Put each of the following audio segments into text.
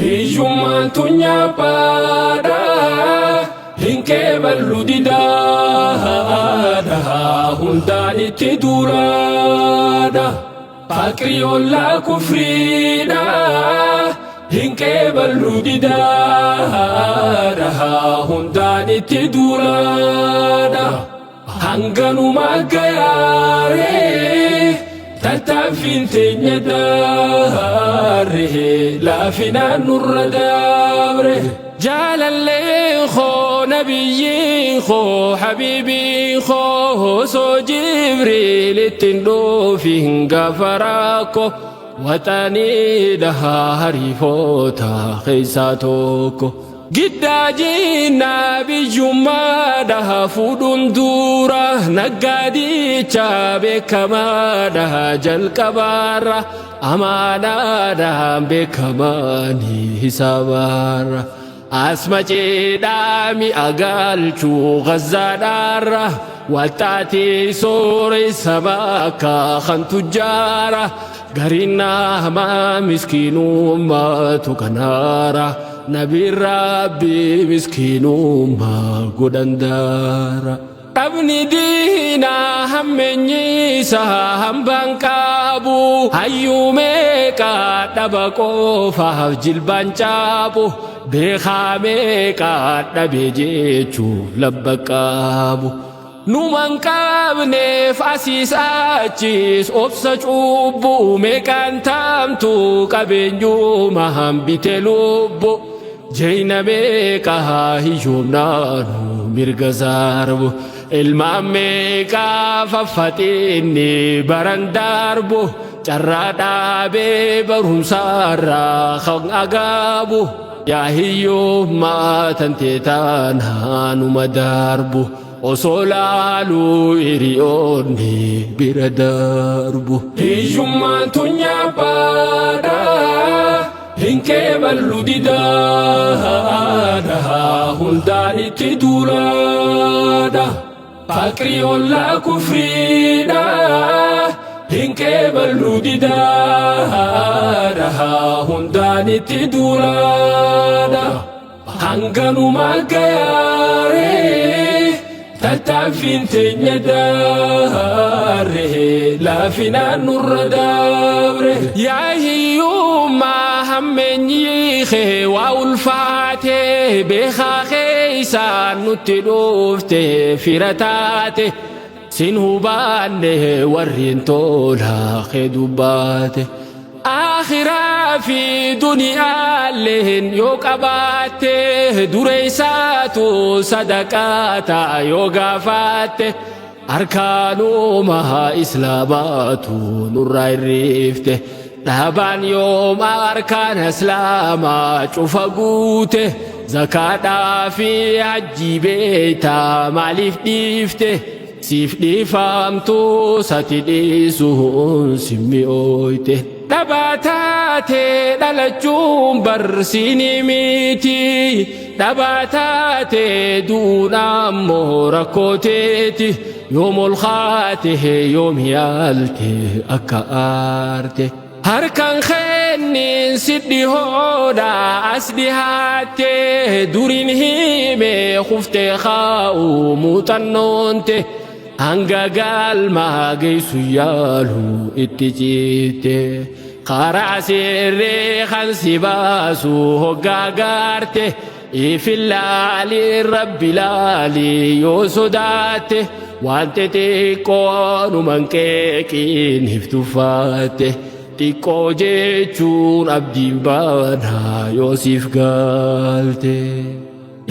hiyyummaan tunyaa baadhaa hinkee ballu didaadha hundaan itti duulaadha faqrii ollaa kufriidha hinkee ballu didaadha hundaan itti duulaadha hanganumaa gayaaree tattaaffiin teenya daaree laafinaan nurra dabre jaalallee koo nabiyyiin koo habiibiin koo soo jibriil ittiin dhoofin gaafa rakkoo waxanii dhahaa hariifoota keessaa tokko giddaajiin nabiyyummaadha fuudhuun dura naggaadicha beekamaadha jalqabaarra amaanaadhaan beekamaanii hisaabaarra asma ceedhaami agaalchuu gazzaadhaarra walxaatii sooressa bakka kan tujjaara garinnaa hamaa miskiinummaatu kanaara nabiin rabbii miskiinummaa godhan daara dhabni diinaa hammeenyiisa hambaan qabu hayyuu meeqaa dhaba qofaaf jilbaan caabu beekaa meeqaa dhabe jechuuf labba qabu numan qabneef asiis achis obsa cubbuu meeqaan taamtu qabeenyuma hambite lubbu jeyna meeqaa hiyyoomnaanu mirga zaarbu ilmaan meeqaa faffaxinni baran darbu carraa dhaabee barumsaarraa kan agaabu yaa hiyyoommaa tantee taanaanuma darbu osoo laaluu hiriyoonni bira darbu hiyyummaan tunyaa baadhaa hinkee ballu didaadha hundaan itti duulaadha faqrii ollaa kufriidha hinkee ballu didaadha hundaan itti duulaadha hanganumaa gayaaree tattaaffiin teenya daaree laafinaan nurra dabre yaa hiyyummaa hammeenyii kee waa ulfaatee beekaa keeysaan nutti dhufte fira taate sin hubaanne warreen tolaa kee dubbaate akhiraa fi duniyaalleen yoo qabaatte dureessaatu sadaqaa ta'a yoo gaafaatte arkaanuma islaamaatu nurraa hirrifte dhaabaan yooma arkaan islaamaa cufa guute zakaadhaa fi hajjii beeytaa maaliif dhiifte siif dhiifamtu sati dhiisuun simmi ooyte dhabaataate dhalachuun barsiini miti dhabaataate duudhaammoo rakkooteeti yoom ol kaate yoom yaalte akka aarte harkan kennin sidhi hoodha as dhihaatte durin hime kufte kaa'u muuxannoonte hanga galmaa geessu yaalu itti ciite karaa sirree kan si baasu hoggaa gaarte ifillaali rabbi laali yoo sodaatte waan xixiqqoonuman qeeqiin hiftuffatte xiqqoo jechuun abdiin baanaa yoo siif galte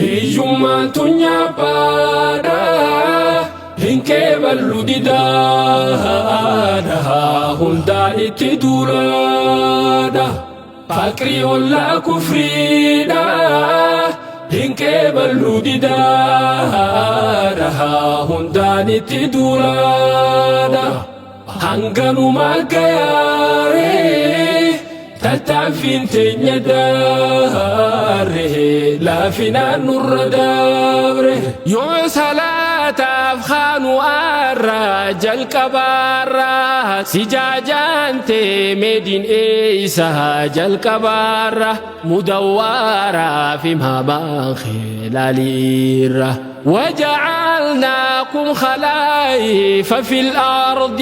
hiyyummaan tunyaa baadhaa hinkee ballu didaadha hundaan itti duulaadha faqrii ollaa kufriidha hinkee ballu didaadha hundaan itti duulaadha hanganumaa gayaaree tattaaffiin teenya daaree laafinaan nurra dabre yoo salaataaf kaanu arra jalqabaarra سجاجانت مدين إيسا جل كبارة مدورة في ما خلاليرة وجعلناكم خلائف في الأرض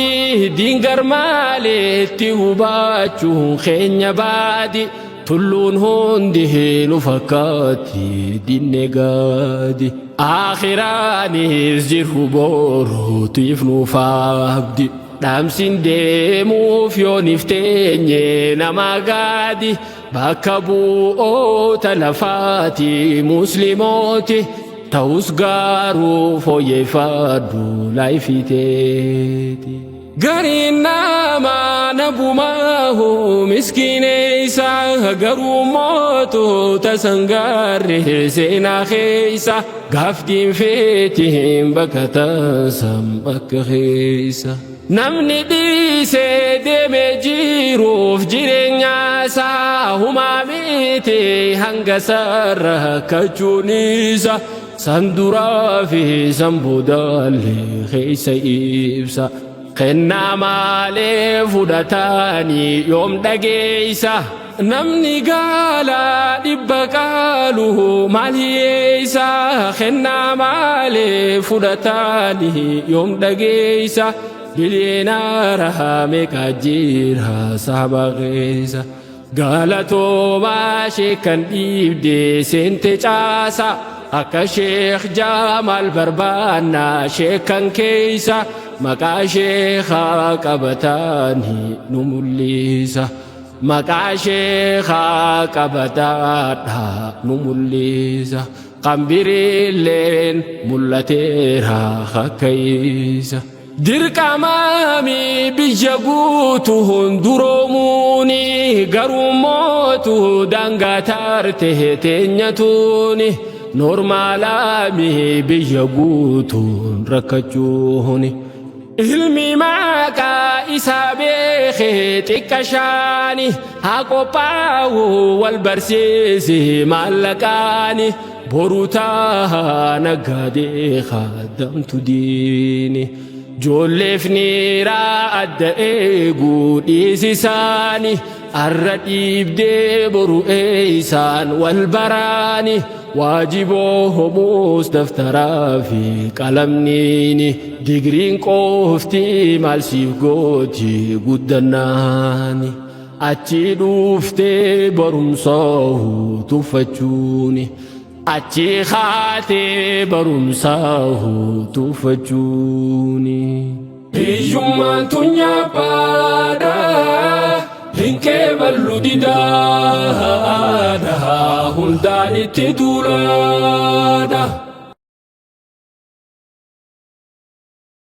دينجر مالي تهباتشون خين بادي تلون هنده نفكاتي دين نقادي آخراني زجره بورو تيفنو فابدي دامسين ديمو فيو نفتيني نما قادي باكبو تلفاتي مسلموتي توسقارو فوي فادو لايفيتيتي قرينا ما نبو ماهو مسكين إيسا قرو موتو تسنقاره سينا خيسا قافتين فيتهم بكتا سمك خيسا نمني ديسي ديمي جيروف جيرين ياسا هما ميتي هنگا سره كجونيسا سندورا في سنبودالي خيسا إبسا خنا مالي فودتاني يوم دقيسا نمني قالا دبقالو ماليسا خنا مالي فودتاني يوم دقيسا بلينا رحمك أجيرها صحبا غيسا قالتو ما شكن إبدي سنت جاسا أكا شيخ جامال بربانا شكن كيسا مكا شيخا قبتاني نموليسا مكا شيخا قبتانها نموليسا قنبري اللين ملتيرها خكيسا درك أمامي بجبوته دروموني قروموته دانغا تارته تنيتوني نورمالامي بجبوته ركجوني علمي معك إسابي خيتك شاني هاكو باو والبرسيسي مالكاني بروتاها نقادي خدمت ديني جولفني راد ايغو ديساني الرديب دي برو ايسان والبراني واجبوه مستفترا في قلمنيني ديغرين قوفتي مالسيف قوتي قدناني أتي دوفتي برمصاه تفتشوني أتي خاتي برمصاه تفتشوني هجومان تنيا بادا هنكي بلو دادا هنداني تدولادا